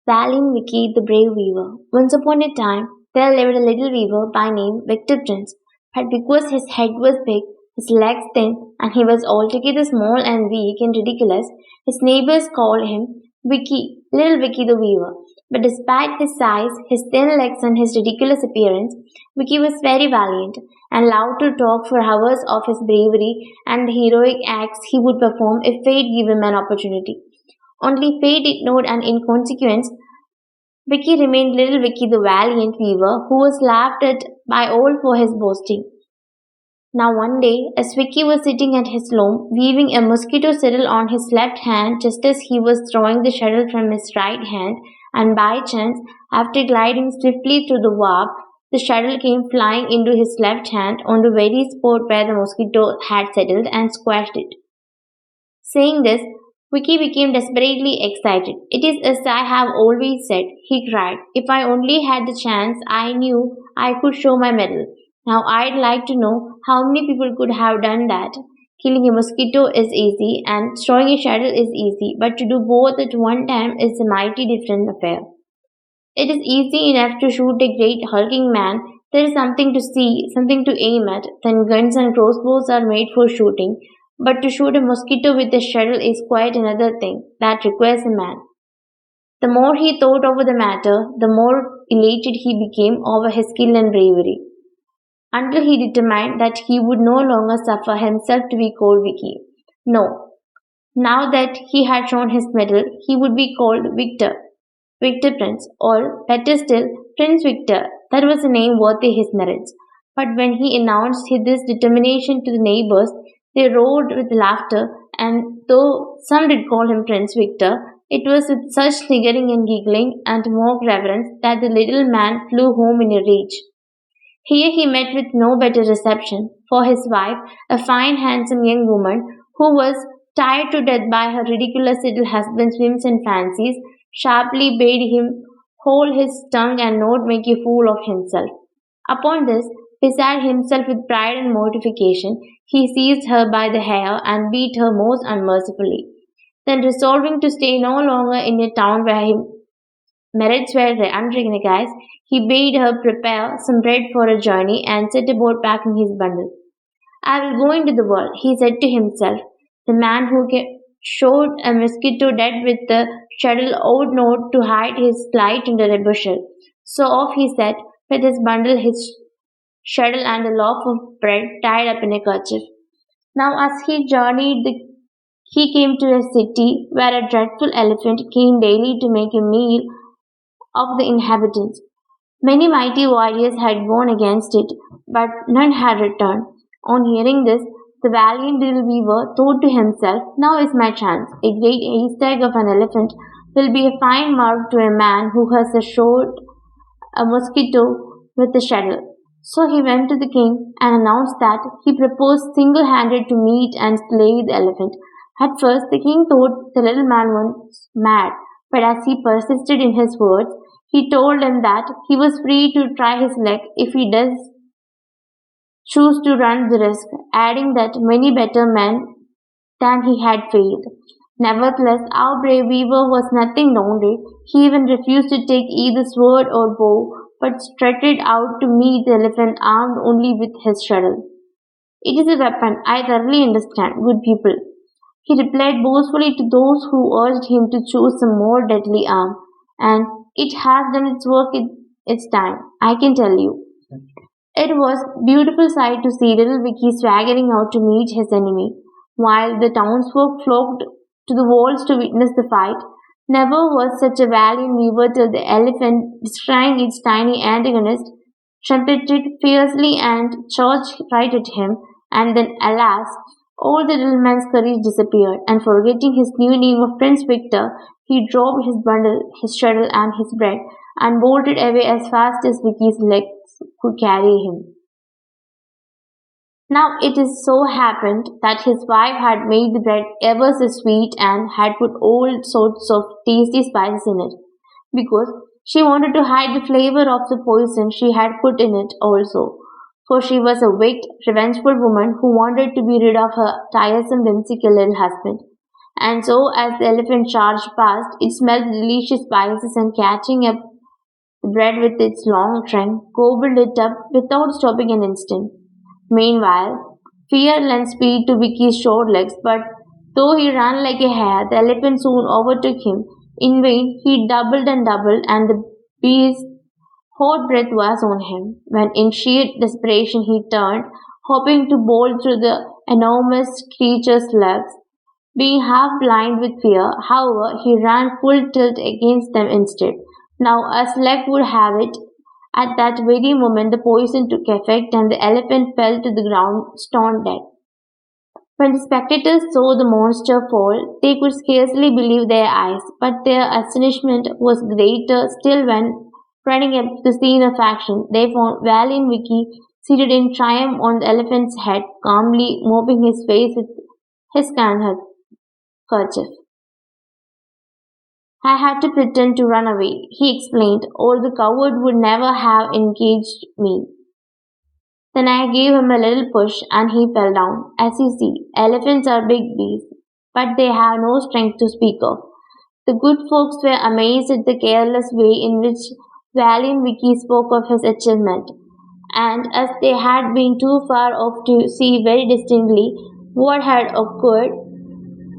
Valient Wicky the Brave Weaver. Once upon a time, there lived a little weaver by name Victor Prince. But because his head was big, his legs thin, and he was altogether small and weak and ridiculous, his neighbors called him Wicky, Little Wicky the Weaver. But despite his size, his thin legs, and his ridiculous appearance, Wicky was very valiant and loved to talk for hours of his bravery and the heroic acts he would perform if fate gave him an opportunity. Only fate ignored, and in consequence, Vicky remained little Vicky the valiant weaver, who was laughed at by all for his boasting. Now one day, as Vicky was sitting at his loom, weaving, a mosquito settled on his left hand just as he was throwing the shuttle from his right hand, and by chance, after gliding swiftly through the warp, the shuttle came flying into his left hand on the very spot where the mosquito had settled and squashed it. Saying this, Vicky became desperately excited. "It is as I have always said," he cried. "If I only had the chance, I knew I could show my mettle. Now I'd like to know how many people could have done that. Killing a mosquito is easy, and throwing a shuttle is easy, but to do both at one time is a mighty different affair. It is easy enough to shoot a great hulking man. There is something to see, something to aim at. Then guns and crossbows are made for shooting. But to shoot a mosquito with a shuttle is quite another thing. That requires a man." The more he thought over the matter, the more elated he became over his skill and bravery, until he determined that he would no longer suffer himself to be called Vicky. No, now that he had shown his mettle, he would be called Victor, Victor Prince, or better still, Prince Victor. That was a name worthy his merits. But when he announced this determination to the neighbors, they roared with laughter, and though some did call him Prince Victor, it was with such sniggering and giggling and mock reverence that the little man flew home in a rage. Here he met with no better reception, for his wife, a fine, handsome young woman, who was tired to death by her ridiculous little husband's whims and fancies, sharply bade him hold his tongue and not make a fool of himself. Upon this, beside himself with pride and mortification, he seized her by the hair and beat her most unmercifully. Then, resolving to stay no longer in a town where his merits were unrecognized, he bade her prepare some bread for a journey and set about packing his bundle. "I will go into the world," he said to himself. "The man who shot a mosquito dead with the shuttle ought not to hide his flight under a bushel." So off he set, with his bundle, his shuttle, and a loaf of bread tied up in a kerchief. Now, as he journeyed, he came to a city where a dreadful elephant came daily to make a meal of the inhabitants. Many mighty warriors had gone against it, but none had returned. On hearing this, the valiant little weaver thought to himself, "Now is my chance. A great haystack of an elephant will be a fine mark to a man who has shot a mosquito with a shuttle." So he went to the king and announced that he proposed single-handed to meet and slay the elephant. At first, the king thought the little man was mad, but as he persisted in his words, he told him that he was free to try his luck if he does choose to run the risk, adding that many better men than he had failed. Nevertheless, our brave weaver was nothing daunted. He even refused to take either sword or bow, but strutted out to meet the elephant armed only with his shuttle. "It is a weapon, I thoroughly understand, good people," he replied boastfully to those who urged him to choose some more deadly arm, "and it has done its work in its time, I can tell you." It was a beautiful sight to see little Vicky swaggering out to meet his enemy, while the townsfolk flocked to the walls to witness the fight. Never was such a valiant weaver till the elephant, descrying its tiny antagonist, trumpeted fiercely and charged right at him, and then, alas, all the little man's courage disappeared, and forgetting his new name of Prince Victor, he dropped his bundle, his shuttle, and his bread, and bolted away as fast as Vicky's legs could carry him. Now it is so happened that his wife had made the bread ever so sweet and had put all sorts of tasty spices in it, because she wanted to hide the flavor of the poison she had put in it also, for she was a wicked, revengeful woman who wanted to be rid of her tiresome, whimsical little husband. And so, as the elephant charged past, it smelled the delicious spices and catching up the bread with its long trunk, gobbled it up without stopping an instant. Meanwhile, fear lent speed to Vicky's short legs, but though he ran like a hare, the elephant soon overtook him. In vain, he doubled and doubled, and the beast's hot breath was on him, when in sheer desperation he turned, hoping to bolt through the enormous creature's legs. Being half blind with fear, however, he ran full tilt against them instead. Now, as luck would have it, at that very moment the poison took effect and the elephant fell to the ground stone dead. When the spectators saw the monster fall, they could scarcely believe their eyes, but their astonishment was greater still when, running up to the scene of action, they found Valiant Wicky seated in triumph on the elephant's head, calmly mopping his face with his handkerchief. I had to pretend to run away, he explained, or the coward would never have engaged me. Then I gave him a little push and he fell down. As you see, elephants are big beasts, but they have no strength to speak of. The good folks were amazed at the careless way in which Valiant Vicky spoke of his achievement, and as they had been too far off to see very distinctly what had occurred,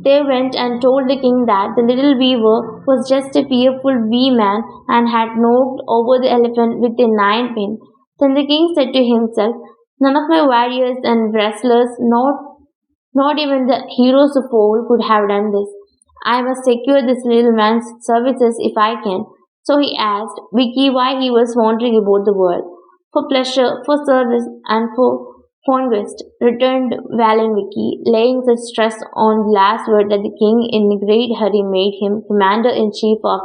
they went and told the king that the little weaver was just a fearful wee man and had knocked over the elephant with a ninepin. Then the king said to himself, none of my warriors and wrestlers, not even the heroes of old, could have done this. I must secure this little man's services if I can. So he asked Vicky why he was wandering about the world. For pleasure, for service, and for conquest, returned Valent Wicky, laying such stress on the last word that the king in a great hurry made him commander-in-chief of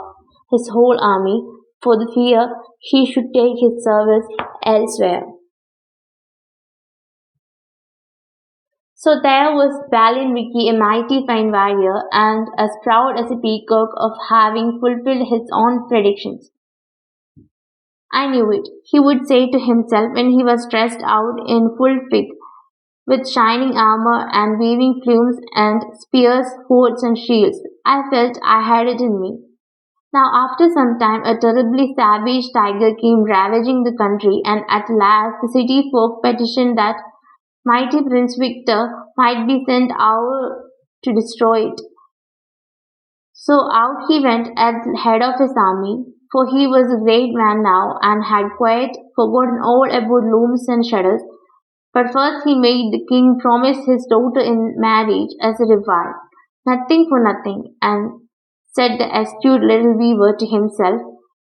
his whole army, for the fear he should take his service elsewhere. So there was Valent Wicky, a mighty fine warrior, and as proud as a peacock of having fulfilled his own predictions. I knew it, he would say to himself when he was dressed out in full fit, with shining armor and waving plumes and spears, swords, and shields. I felt I had it in me. Now, after some time, a terribly savage tiger came ravaging the country, and at last the city folk petitioned that mighty Prince Victor might be sent out to destroy it. So out he went at the head of his army, for he was a great man now and had quite forgotten all about looms and shutters. But first he made the king promise his daughter in marriage as a reward. Nothing for nothing, and said the astute little weaver to himself,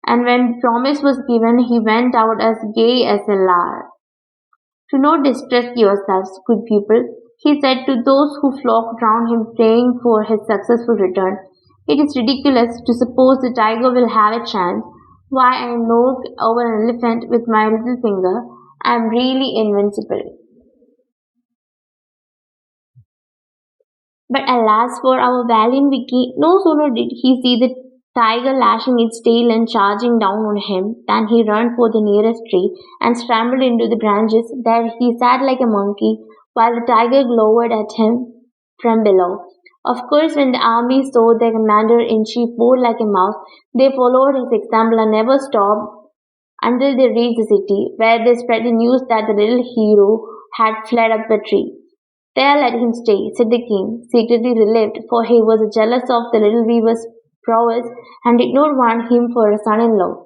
and when the promise was given, he went out as gay as a lark. Do not distress yourselves, good people, he said to those who flocked round him praying for his successful return. It is ridiculous to suppose the tiger will have a chance. Why, I knock over an elephant with my little finger. I am really invincible. But alas for our valiant Vicky, no sooner did he see the tiger lashing its tail and charging down on him than he ran for the nearest tree and scrambled into the branches. There he sat like a monkey while the tiger glowered at him from below. Of course, when the army saw their commander-in-chief bored like a mouse, they followed his example and never stopped until they reached the city, where they spread the news that the little hero had fled up the tree. There let him stay, said the king, secretly relieved, for he was jealous of the little weaver's prowess and did not want him for a son-in-law.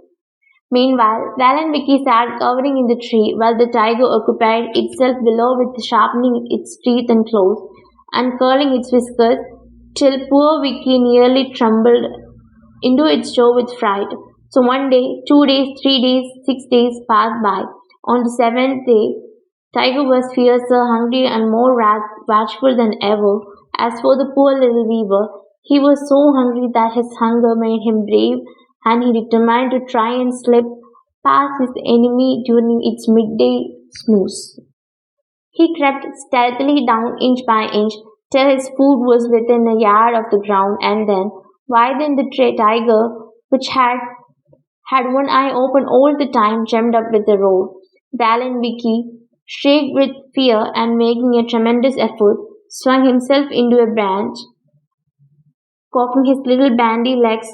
Meanwhile, Valent Vicky sat cowering in the tree while the tiger occupied itself below with sharpening its teeth and claws and curling its whiskers till poor Vicky nearly trembled into its jaw with fright. So 1 day, 2 days, 3 days, 6 days passed by. On the seventh day, Tiger was fiercer, hungry, and more watchful than ever. As for the poor little weaver, he was so hungry that his hunger made him brave, and he determined to try and slip past his enemy during its midday snooze. He crept stealthily down inch by inch till his food was within a yard of the ground, and then, why then the tiger, which had one eye open all the time, jumped up with a roar. Valent Vicky, shrieked with fear and making a tremendous effort, swung himself into a branch cocking his little bandy legs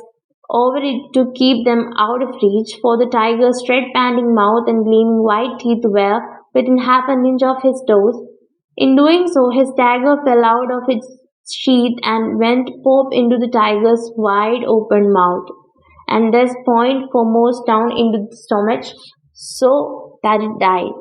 over it to keep them out of reach, for the tiger's red panting mouth and gleaming white teeth were within half an inch of his toes. In doing so, his dagger fell out of its sheath and went pop into the tiger's wide open mouth, and thus point foremost down into the stomach, so that it died.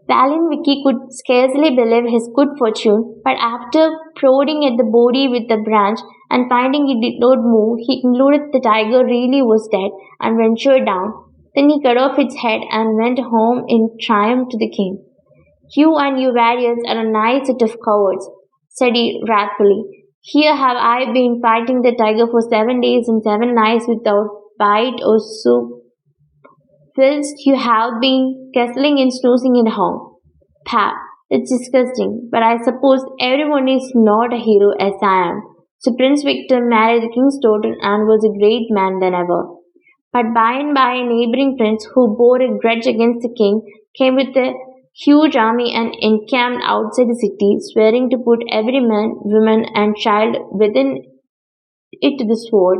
Valin Vicky could scarcely believe his good fortune, but after prodding at the body with the branch and finding it did not move, he concluded the tiger really was dead and ventured down. Then he cut off its head and went home in triumph to the king. You and your warriors are a nice set of cowards, said he wrathfully. Here have I been fighting the tiger for 7 days and 7 nights without bite or soup, whilst you have been castling and snoozing at home. Pah, it's disgusting, but I suppose everyone is not a hero as I am. So Prince Victor married the king's daughter and was a great man than ever. But by and by a neighboring prince who bore a grudge against the king came with a huge army and encamped outside the city, swearing to put every man, woman, and child within it to the sword.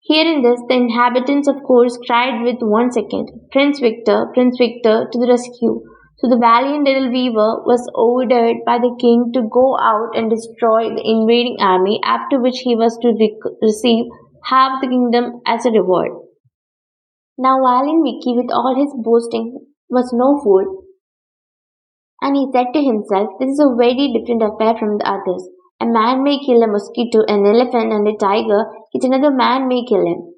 Hearing this, the inhabitants of course cried with 1 second, Prince Victor, to the rescue. So the valiant little weaver was ordered by the king to go out and destroy the invading army, after which he was to receive half the kingdom as a reward. Now Valin Vicky, with all his boasting, was no fool, and he said to himself, this is a very different affair from the others. A man may kill a mosquito, an elephant, and a tiger, yet another man may kill him.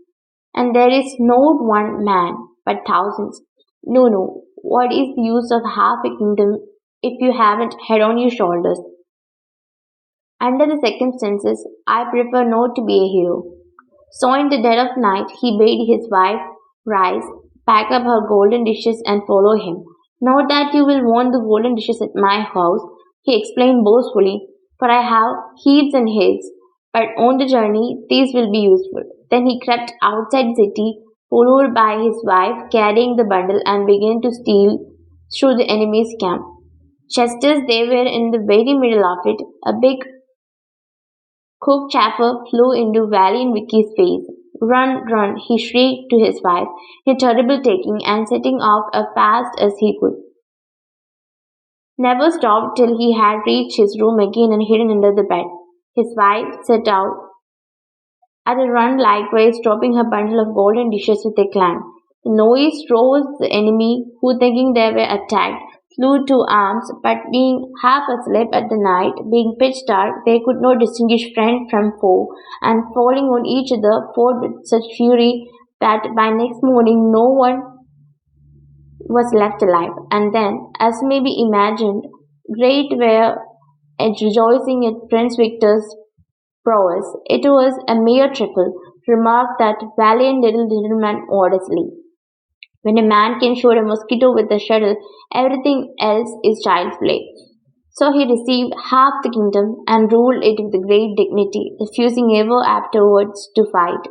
And there is not one man, but thousands. No, no, what is the use of half a kingdom if you haven't head on your shoulders? Under the circumstances, I prefer not to be a hero. So in the dead of night, he bade his wife rise, pack up her golden dishes, and follow him. Not that you will want the golden dishes at my house, he explained boastfully, for I have heaps and heaps, but on the journey these will be useful. Then he crept outside the city, followed by his wife, carrying the bundle, and began to steal through the enemy's camp. Just as they were in the very middle of it, a big cockchafer flew into Valiant Vicky's face. Run, run, he shrieked to his wife, in terrible taking, and setting off as fast as he could. Never stopped till he had reached his room again and hidden under the bed. His wife set out at a run likewise, dropping her bundle of golden dishes with a clang. The noise roused the enemy, who thinking they were attacked, flew to arms, but being half asleep at the night, being pitch dark, they could not distinguish friend from foe, and falling on each other, fought with such fury that by next morning no one was left alive. And then, as may be imagined, great were its rejoicing at Prince Victor's prowess. It was a mere trifle, remarked that valiant little gentleman modestly. When a man can shoot a mosquito with a shuttle, everything else is child's play. So he received half the kingdom and ruled it with great dignity, refusing ever afterwards to fight,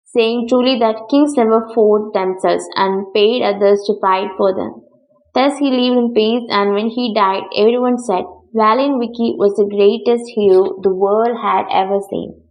saying truly that kings never fought themselves and paid others to fight for them. Thus he lived in peace, and when he died, everyone said, Valin Vicky was the greatest hero the world had ever seen.